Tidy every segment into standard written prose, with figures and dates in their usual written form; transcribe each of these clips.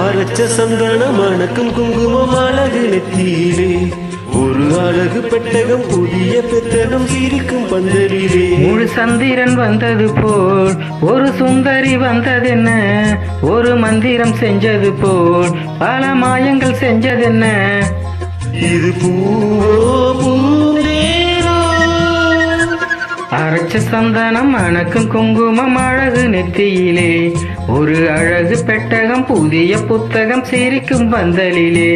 அரைச்ச சந்தனம் மணக்கும் குங்குமம் அழகு நெத்தியிலே ஒரு அழகு பெட்டகம் புதிய பெட்டகம் சிரிக்கும் பந்தலிலே முழு சந்திரன் வந்தது போல் ஒரு சுந்தரி வந்ததென்ன ஒரு மந்திரம் செஞ்சது போல் பல மாயங்கள் செஞ்சதென்ன இது பூவோ பூந்தேரோ அரைச்ச சந்தனம் மணக்கும் குங்குமம் அழகு நெத்தியிலே ஒரு அழகு பெட்டகம் புதிய புத்தகம் சிரிக்கும் பந்தலிலே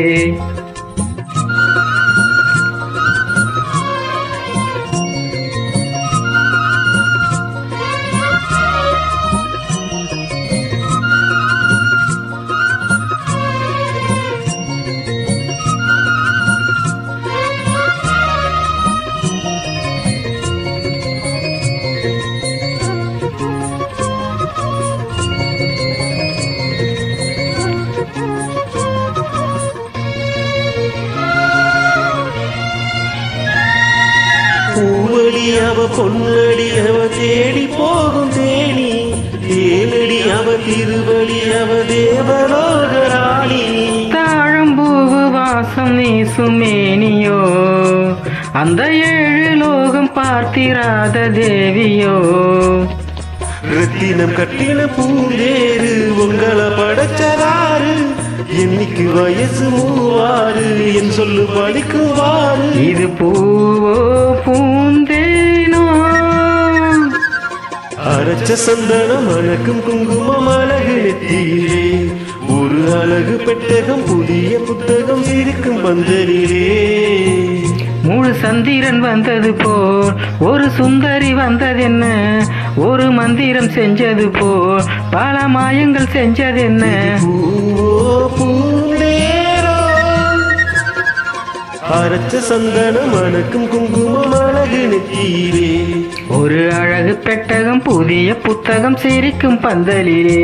பூவடி அவ பொன்னடி அவ தேடி போகும் தேனி தேனடி அவ திருவடி அவ தேவலோகராணி தாழம்பூவு வாசம் நீசுமேனியோ அந்த ஏழு லோகம் பார்த்திராத தேவியோ ரத்தினம் கட்டின பூந்தேரு உங்களை படைச்சதாரு என்னைக்கு வயசு மூவாறு என் சொல்லு படிக்குவாரு இது பூவோ பூந்தேனோ அரைச்ச சந்தனம் மணக்கும் குங்குமம் அழகு நெத்தியிலே ஒரு அழகு பெட்டகம் புதிய புத்தகம் இருக்கும் பந்தலிலே முழு சந்திரன் வந்தது போல் ஒரு சுந்தரி வந்ததென்ன ஒரு மந்திரம் செஞ்சது போல் பல மாயங்கள் செஞ்சதென்ன பூவோ பூந்தேரோ அரைச்ச சந்தனம் மணக்கும் குங்குமம் அழகு நெத்தியிலே ஒரு அழகு பெட்டகம் புதிய புத்தகம் சிரிக்கும் பந்தலிலே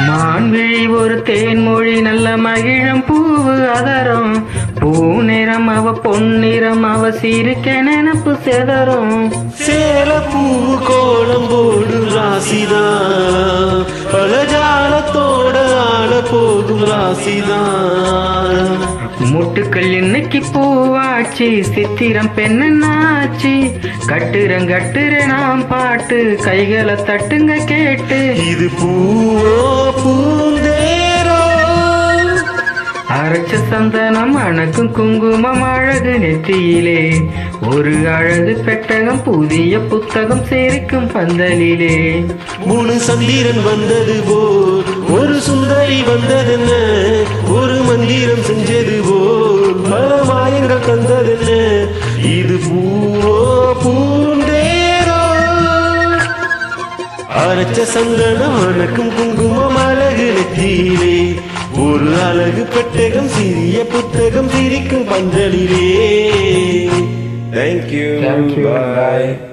மான்விழி ஒரு தேன்மொழி நல்ல மகிழம் பூவு அதரம் பூநிறம் அவ பொன்னிறம் அவ சிரிக்க நினப்பு செதறும் சேல பூவு கோலம் போடு ராசிதான் பலஜாலத்தோட ஆட போகும் ராசிதான் முட்டுக்கள் இன்னைக்கு பூவாச்சி சித்திரம் பெண்ணாச்சி கட்டுற நாம் பாட்டு கைகளை தட்டுங்க கேட்டு இது பூவோ பூந்தேரோ அரைச்ச சந்தனம் அணக்கும் குங்குமம் அழகு நெற்றியிலே ஒரு அழகு பெட்டகம் புதிய புத்தகம் சேர்க்கும் பந்தலிலே முழு சந்திரன் வந்தது போல் ஒரு சுந்தரி வந்ததென்ன ஒரு மந்திரம் செஞ்சது போல் பல மாயங்கள் தந்ததென்ன இது பூவோ பூந்தேரோ அரைச்ச சந்தனம் அணக்கும் குங்குமம் அழகு நெற்றியிலே ஒரு அழகு பெட்டகம் சிறிய புத்தகம் சிரிக்கும் பந்தலிலே. Thank you. Bye.